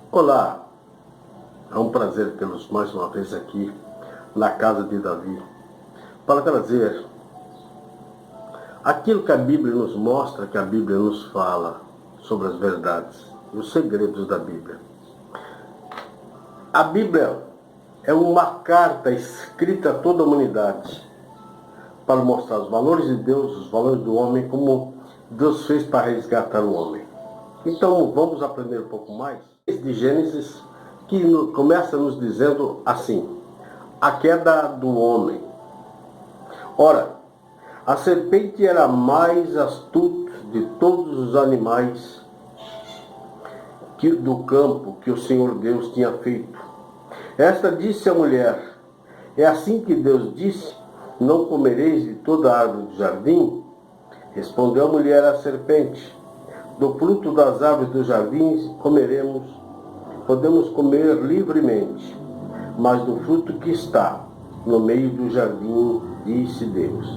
Olá, é um prazer tê-los mais uma vez aqui na casa de Davi para trazer aquilo que a Bíblia nos mostra, que a Bíblia nos fala sobre as verdades e os segredos da Bíblia. A Bíblia é uma carta escrita a toda a humanidade para mostrar os valores de Deus, os valores do homem, como Deus fez para resgatar o homem. Então vamos aprender um pouco mais de Gênesis, que começa nos dizendo assim: a queda do homem. Ora, a serpente era a mais astuta de todos os animais do campo que o Senhor Deus tinha feito. Esta disse à mulher: é assim que Deus disse, não comereis de toda a árvore do jardim? Respondeu a mulher à serpente: do fruto das árvores do jardim comeremos, podemos comer livremente, mas do fruto que está no meio do jardim, disse Deus: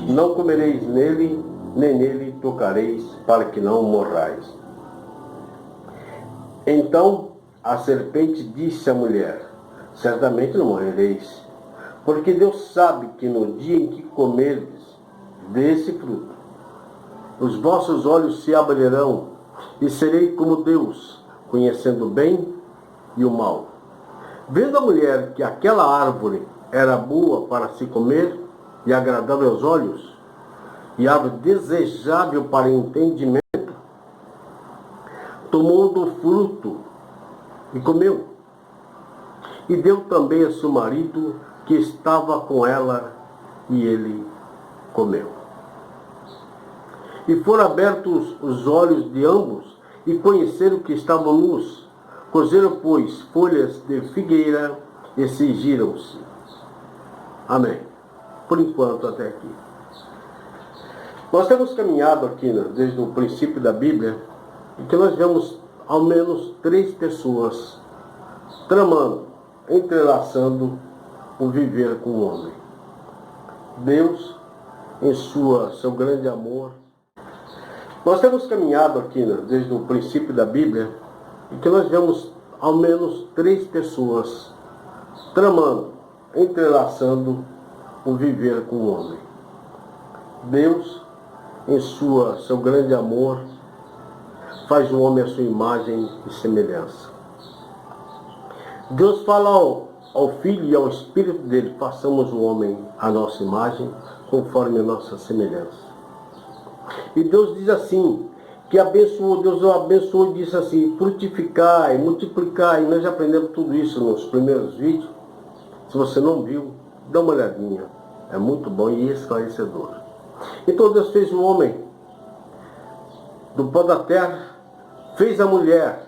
não comereis nele, nem nele tocareis, para que não morrais. Então a serpente disse à mulher: certamente não morrereis, porque Deus sabe que no dia em que comerdes desse fruto, os vossos olhos se abrirão, e serei como Deus, conhecendo o bem e o mal. Vendo a mulher que aquela árvore era boa para se comer e agradável aos olhos, e árvore desejável para entendimento, tomou do fruto e comeu. E deu também a seu marido que estava com ela, e ele comeu. E foram abertos os olhos de ambos, e conheceram que estavam nus. Cozeram, pois, folhas de figueira e cingiram-se. Amém. Por enquanto, até aqui. Nós temos caminhado aqui, desde o princípio da Bíblia, e que nós vemos ao menos 3 pessoas tramando, entrelaçando o viver com o homem. Deus, em seu grande amor. Nós temos caminhado aqui, desde o princípio da Bíblia, e que nós vemos ao menos 3 pessoas tramando, entrelaçando o viver com o homem. Deus, em seu grande amor, faz o homem à sua imagem e semelhança. Deus fala ao Filho e ao Espírito dele: façamos o homem à nossa imagem, conforme a nossa semelhança. E Deus diz assim, que abençoou, Deus o abençoou e disse assim: frutificai, multiplicai. E nós já aprendemos tudo isso nos primeiros vídeos. Se você não viu, dá uma olhadinha. É muito bom e esclarecedor. Então Deus fez o homem do pó da terra, fez a mulher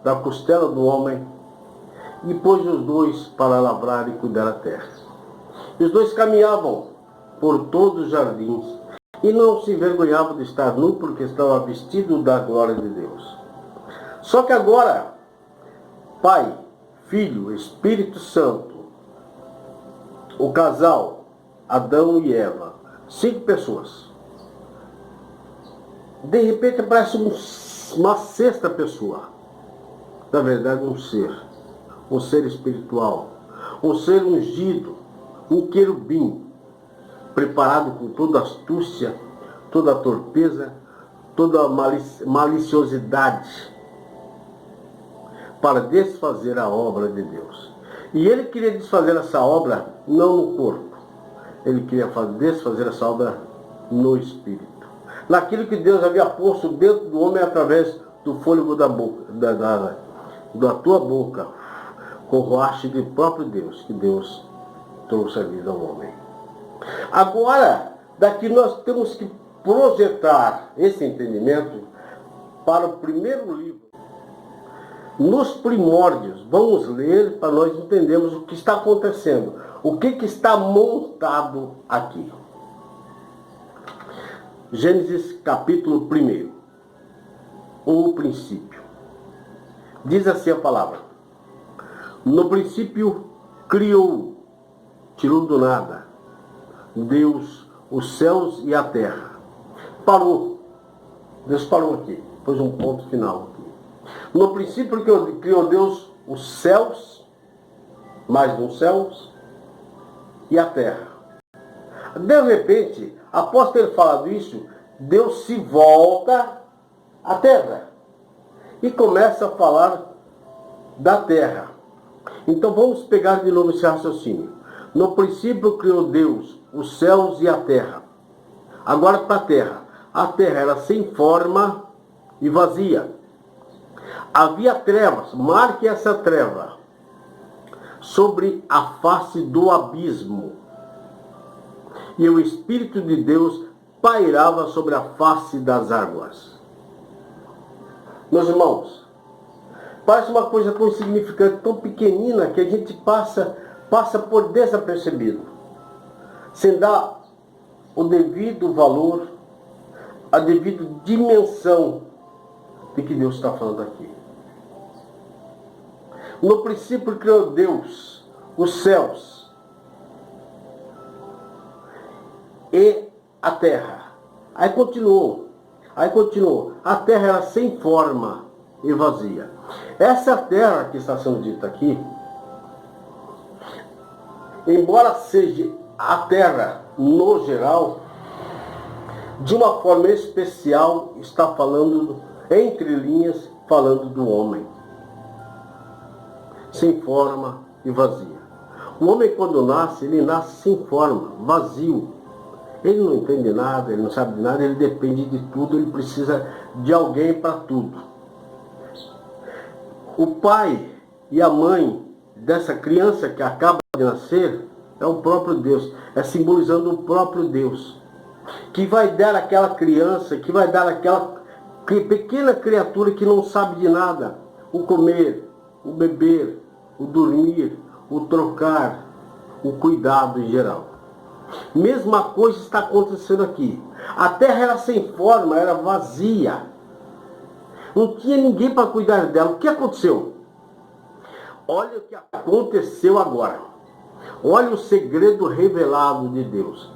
da costela do homem, e pôs os dois para lavrar e cuidar da terra. E os dois caminhavam por todos os jardins, e não se envergonhavam de estar nu, porque estava vestido da glória de Deus. Só que agora, Pai, Filho, Espírito Santo, o casal, Adão e Eva, 5 pessoas. De repente aparece uma 6ª pessoa. Na verdade, um ser espiritual, um ser ungido, um querubim, preparado com toda astúcia, toda a torpeza, toda a maliciosidade, para desfazer a obra de Deus. E ele queria desfazer essa obra não no corpo, ele queria desfazer essa obra no espírito, naquilo que Deus havia posto dentro do homem através do fôlego da boca, da tua boca, com o roache do próprio Deus, que Deus trouxe a vida ao homem. Agora, daqui nós temos que projetar esse entendimento para o primeiro livro. Nos primórdios, vamos ler para nós entendermos o que está acontecendo, o que está montado aqui. Gênesis capítulo 1, o princípio. Diz assim a palavra: no princípio criou, tirou do nada, Deus os céus e a terra. Parou. Deus parou aqui, pôs um ponto final aqui. No princípio criou Deus os céus, mais uns céus, e a terra. De repente, após ter falado isso, Deus se volta à terra e começa a falar da terra. Então vamos pegar de novo esse raciocínio. No princípio criou Deus os céus e a terra. Agora para a terra. A terra era sem forma e vazia. Havia trevas, marque essa treva, sobre a face do abismo. E o Espírito de Deus pairava sobre a face das águas. Meus irmãos, parece uma coisa tão insignificante, tão pequenina, que a gente passa por desapercebido, sem dar o devido valor, a devida dimensão de que Deus está falando aqui. No princípio criou Deus os céus e a terra. Aí continuou. A terra era sem forma e vazia. Essa terra que está sendo dita aqui, embora seja a terra no geral, de uma forma especial está falando, entre linhas, falando do homem. Sem forma e vazia. O homem, quando nasce, ele nasce sem forma, vazio. Ele não entende nada, ele não sabe de nada, ele depende de tudo, ele precisa de alguém para tudo. O pai e a mãe dessa criança que acaba de nascer é o próprio Deus, é simbolizando o próprio Deus, que vai dar àquela criança, que vai dar àquela pequena criatura que não sabe de nada, o comer, o beber, o dormir, o trocar, o cuidado em geral. Mesma coisa está acontecendo aqui. A terra era sem forma, era vazia. Não tinha ninguém para cuidar dela. O que aconteceu? Olha o que aconteceu agora. Olha o segredo revelado de Deus.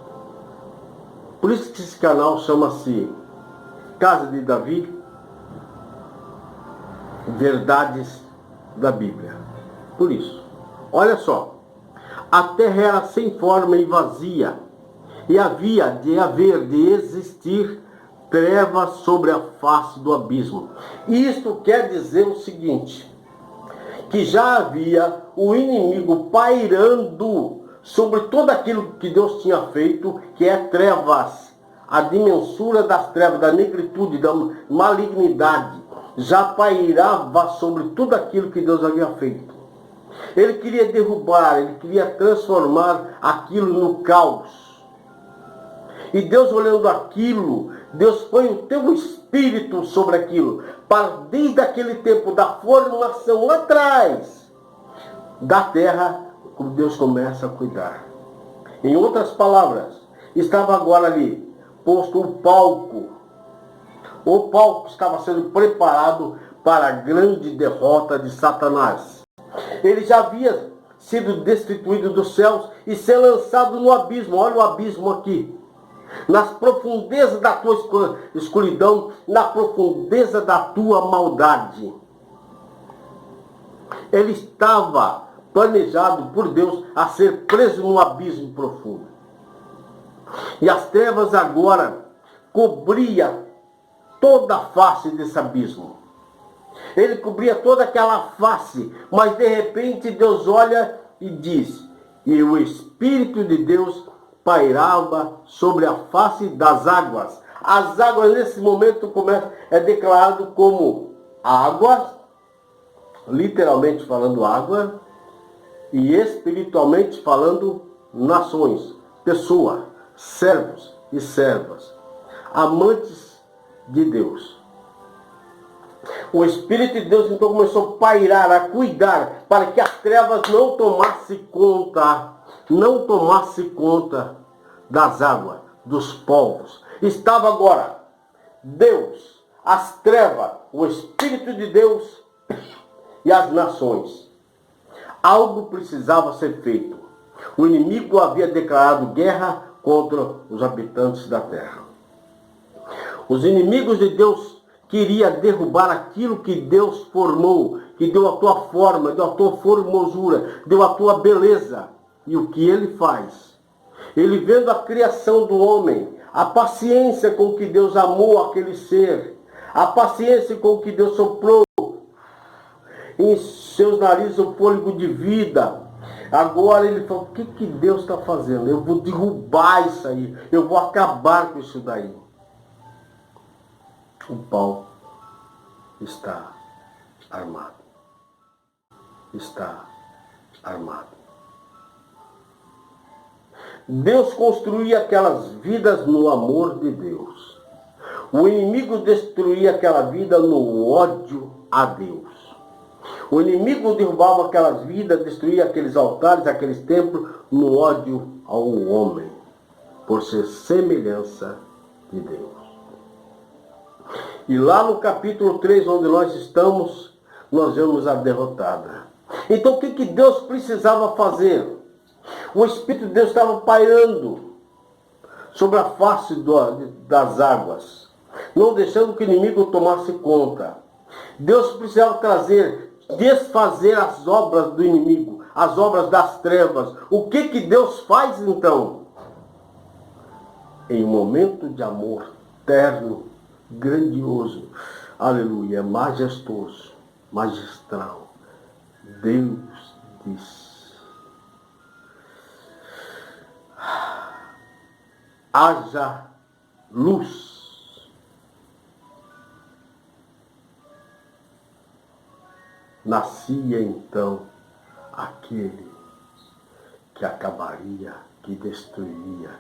Por isso que esse canal chama-se Casa de Davi, Verdades da Bíblia. Por isso, olha só. A terra era sem forma e vazia, e havia de existir trevas sobre a face do abismo. Isto quer dizer o seguinte, que já havia o inimigo pairando sobre tudo aquilo que Deus tinha feito, que é trevas, a dimensura das trevas, da negritude, da malignidade, já pairava sobre tudo aquilo que Deus havia feito. Ele queria derrubar, ele queria transformar aquilo no caos. E Deus, olhando aquilo, Deus põe o teu espírito sobre aquilo, para desde aquele tempo da formação lá atrás da terra, Deus começa a cuidar. Em outras palavras, estava agora ali posto o palco. O palco estava sendo preparado para a grande derrota de Satanás. Ele já havia sido destituído dos céus e ser lançado no abismo. Olha o abismo aqui. Nas profundezas da tua escuridão, na profundeza da tua maldade. Ele estava planejado por Deus a ser preso num abismo profundo. E as trevas agora cobriam toda a face desse abismo. Ele cobria toda aquela face, mas de repente Deus olha e diz, e o Espírito de Deus pairava sobre a face das águas. As águas nesse momento é declarado como água, literalmente falando água, e espiritualmente falando nações, pessoas, servos e servas, amantes de Deus. O Espírito de Deus então começou a pairar, a cuidar, para que as trevas não tomassem conta das águas, dos povos. Estava agora Deus, as trevas, o Espírito de Deus e as nações. Algo precisava ser feito. O inimigo havia declarado guerra contra os habitantes da terra. Os inimigos de Deus queria derrubar aquilo que Deus formou, que deu a tua forma, deu a tua formosura, deu a tua beleza. E o que ele faz? Ele vendo a criação do homem, a paciência com que Deus amou aquele ser, a paciência com que Deus soprou em seus narizes o fôlego de vida. Agora ele falou, o que Deus está fazendo? Eu vou derrubar isso aí, eu vou acabar com isso daí. O pau está armado. Está armado. Deus construía aquelas vidas no amor de Deus. O inimigo destruía aquela vida no ódio a Deus. O inimigo derrubava aquelas vidas, destruía aqueles altares, aqueles templos, no ódio ao homem, por ser semelhança de Deus. E lá no capítulo 3, onde nós estamos, nós vemos a derrotada. Então o que Deus precisava fazer? O Espírito de Deus estava pairando sobre a face das águas, não deixando que o inimigo tomasse conta. Deus precisava desfazer as obras do inimigo, as obras das trevas. O que Deus faz então? Em um momento de amor terno, grandioso, aleluia, majestoso, magistral, Deus diz: haja luz. Nascia então aquele que acabaria, que destruiria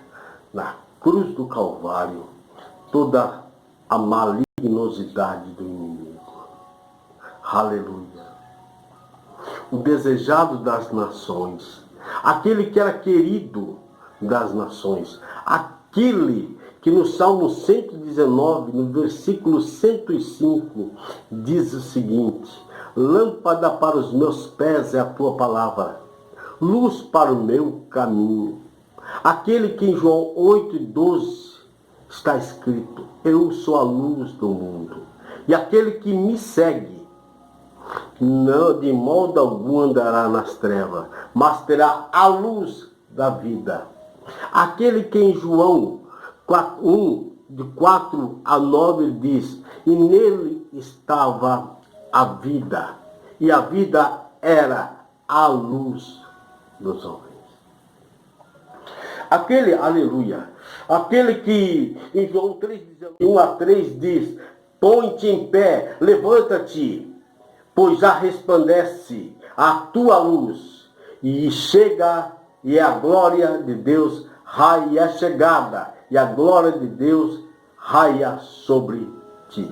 na cruz do Calvário toda a malignosidade do inimigo. Aleluia. O desejado das nações, aquele que era querido das nações, aquele que no Salmo 119, no versículo 105, diz o seguinte: lâmpada para os meus pés é a tua palavra, luz para o meu caminho. Aquele que em João 8:12 está escrito: eu sou a luz do mundo, e aquele que me segue não de modo algum andará nas trevas, mas terá a luz da vida. Aquele que em João 1, de 4 a 9 diz: e nele estava a vida, e a vida era a luz dos homens. Aquele, aleluia, aquele que em João 3:1-3 diz: põe-te em pé, levanta-te, pois já resplandece a tua luz, e chega, e a glória de Deus raia, é chegada, e a glória de Deus raia sobre ti.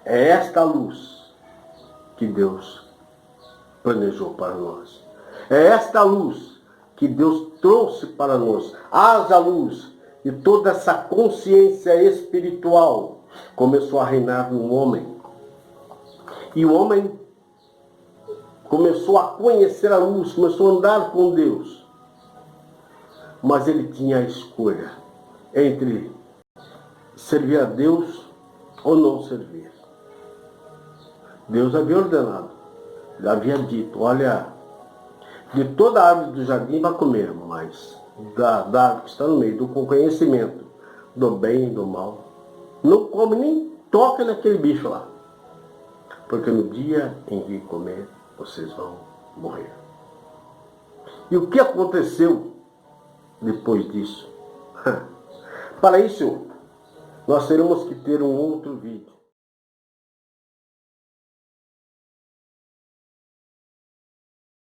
É esta luz que Deus planejou para nós. É esta luz que Deus trouxe para nós. Haja luz. E toda essa consciência espiritual começou a reinar no homem. E o homem começou a conhecer a luz, começou a andar com Deus. Mas ele tinha a escolha entre servir a Deus ou não servir. Deus havia ordenado, havia dito: olha, de toda a árvore do jardim vai comer, mas da árvore que está no meio, do conhecimento do bem e do mal, não come nem toca naquele bicho lá, porque no dia em que comer, vocês vão morrer. E o que aconteceu depois disso? Para isso, nós teremos que ter um outro vídeo.